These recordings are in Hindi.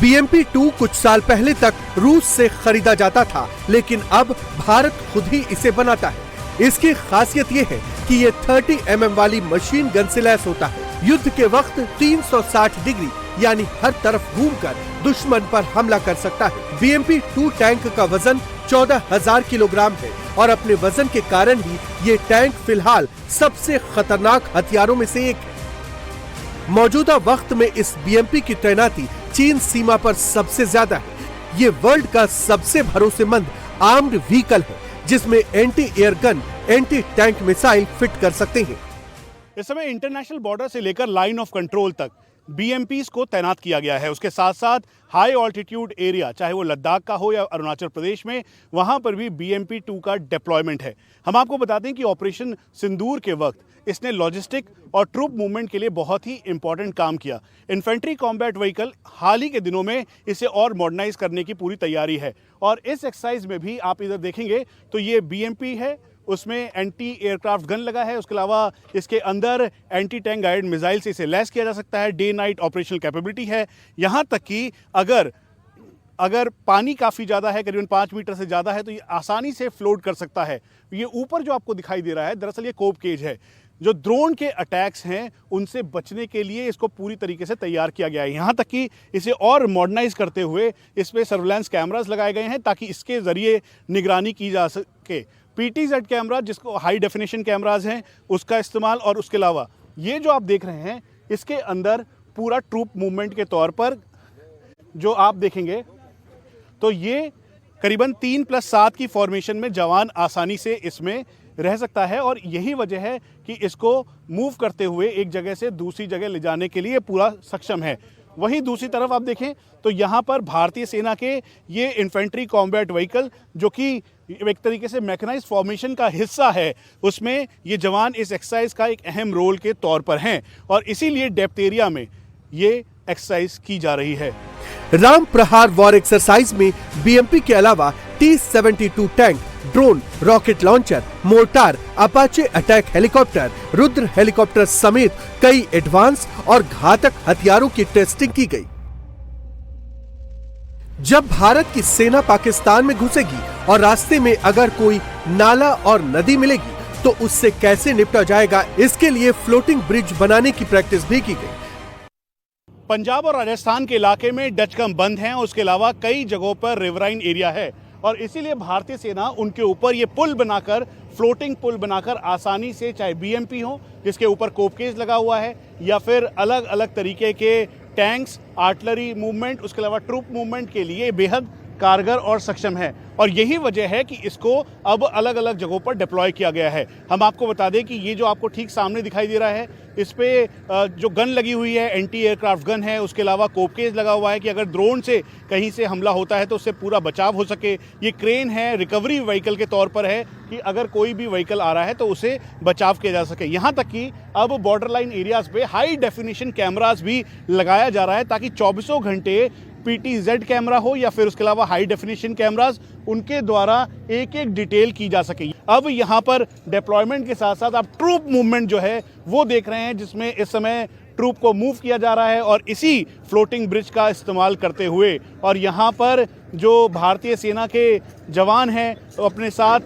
BMP-2 कुछ साल पहले तक रूस से खरीदा जाता था, लेकिन अब भारत खुद ही इसे बनाता है। इसकी खासियत ये है कि ये 30 mm वाली मशीन गन से लैस होता है। युद्ध के वक्त 360 डिग्री यानी हर तरफ घूमकर दुश्मन पर हमला कर सकता है। BMP-2 टैंक का वजन 14,000 किलोग्राम है और अपने वजन के कारण ही ये टैंक फिलहाल सबसे खतरनाक हथियारों में से एक है। मौजूदा वक्त में इस BMP की तैनाती चीन सीमा पर सबसे ज्यादा है। ये वर्ल्ड का सबसे भरोसेमंद आर्म्ड व्हीकल है, जिसमें anti air gun, anti tank missile fit कर सकते हैं। इस समय इंटरनेशनल बॉर्डर से लेकर लाइन ऑफ कंट्रोल तक BMPs को तैनात किया गया है। उसके साथ साथ हाई ऑल्टीट्यूड एरिया, चाहे वो लद्दाख का हो या अरुणाचल प्रदेश में, वहां पर भी BMP-2 का डिप्लॉयमेंट है। हम आपको बता दें कि ऑपरेशन सिंदूर के वक्त इसने लॉजिस्टिक और ट्रूप मूवमेंट के लिए बहुत ही इंपॉर्टेंट काम किया। इन्फेंट्री कॉम्बैट व्हीकल हाल ही के दिनों में इसे और मॉडर्नाइज करने की पूरी तैयारी है और इस एक्सरसाइज में भी आप इधर देखेंगे तो ये BMP है, उसमें एंटी एयरक्राफ्ट गन लगा है। उसके अलावा इसके अंदर एंटी टैंक गाइडेड मिसाइल से इसे लैस किया जा सकता है। डे नाइट ऑपरेशनल कैपेबिलिटी है। यहाँ तक कि अगर पानी काफ़ी ज़्यादा है, करीबन 5 मीटर से ज़्यादा है, तो ये आसानी से फ्लोट कर सकता है। ये ऊपर जो आपको दिखाई दे रहा है, दरअसल ये कोब केज है। जो ड्रोन के अटैक्स हैं उनसे बचने के लिए इसको पूरी तरीके से तैयार किया गया है। यहाँ तक कि इसे और मॉडर्नाइज करते हुए इस पर सर्विलांस कैमरास लगाए गए हैं ताकि इसके ज़रिए निगरानी की जा सके। PTZ कैमरा, जिसको हाई डेफिनेशन कैमराज हैं, उसका इस्तेमाल, और उसके अलावा ये जो आप देख रहे हैं इसके अंदर पूरा ट्रूप मूवमेंट के तौर पर जो आप देखेंगे तो ये करीबन 3+7 की फॉर्मेशन में जवान आसानी से इसमें रह सकता है और यही वजह है कि इसको मूव करते हुए एक जगह से दूसरी जगह ले जाने के लिए पूरा सक्षम है। वहीं दूसरी तरफ आप देखें तो यहाँ पर भारतीय सेना के ये इन्फेंट्री कॉम्बैट व्हीकल, जो कि एक तरीके से मैकेनाइज्ड फॉर्मेशन का हिस्सा है, उसमें ये जवान इस एक्सरसाइज का एक अहम रोल के तौर पर हैं और इसीलिए डेप्थ एरिया में ये एक्सरसाइज की जा रही है। राम प्रहार वॉर एक्सरसाइज में BMP के अलावा T-72 tank, drone, rocket launcher, mortar, Apache attack helicopter, Rudra helicopter समेत कई एडवांस और घातक हथियारों की टेस्टिंग की गई। जब भारत की सेना पाकिस्तान में घुसेगी और रास्ते में अगर कोई नाला और नदी मिलेगी तो उससे कैसे निपटा जाएगा, इसके लिए फ्लोटिंग ब्रिज बनाने की प्रैक्टिस भी की गई। पंजाब और राजस्थान के इलाके में डचकम बंद हैं, उसके अलावा कई जगहों पर रिवराइन एरिया है और इसीलिए भारतीय सेना उनके ऊपर ये पुल बनाकर, फ्लोटिंग पुल बनाकर आसानी से, चाहे BMP हो जिसके ऊपर कोपकेज लगा हुआ है या फिर अलग अलग तरीके के टैंक्स, आर्टिलरी मूवमेंट, उसके अलावा ट्रूप मूवमेंट के लिए बेहद कारगर और सक्षम है और यही वजह है कि इसको अब अलग अलग जगहों पर डिप्लॉय किया गया है। हम आपको बता दें कि ये जो आपको ठीक सामने दिखाई दे रहा है, इस पे जो गन लगी हुई है एंटी एयरक्राफ्ट गन है, उसके अलावा कोपकेज लगा हुआ है कि अगर ड्रोन से कहीं से हमला होता है तो उससे पूरा बचाव हो सके। ये क्रेन है, रिकवरी व्हीकल के तौर पर है कि अगर कोई भी व्हीकल आ रहा है तो उसे बचाव किया जा सके। यहाँ तक कि अब बॉर्डर लाइन एरियाज पे हाई डेफिनेशन कैमराज भी लगाया जा रहा है ताकि 24 घंटे PTZ कैमरा हो या फिर उसके अलावा हाई डेफिनेशन कैमराज, उनके द्वारा एक एक डिटेल की जा सके। अब यहाँ पर डिप्लॉयमेंट के साथ साथ आप ट्रूप मूवमेंट जो है वो देख रहे हैं, जिसमें इस समय ट्रूप को मूव किया जा रहा है और इसी फ्लोटिंग ब्रिज का इस्तेमाल करते हुए, और यहाँ पर जो भारतीय सेना के जवान हैं तो अपने साथ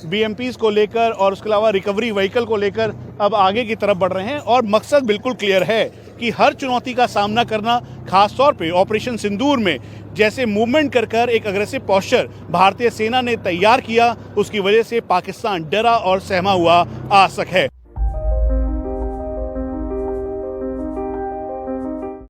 BMPs को लेकर और उसके अलावा रिकवरी व्हीकल को लेकर अब आगे की तरफ बढ़ रहे हैं और मकसद बिल्कुल क्लियर है कि हर चुनौती का सामना करना, खास तौर पे ऑपरेशन सिंदूर में जैसे मूवमेंट कर एक अग्रेसिव पोस्चर भारतीय सेना ने तैयार किया, उसकी वजह से पाकिस्तान डरा और सहमा हुआ आज तक है।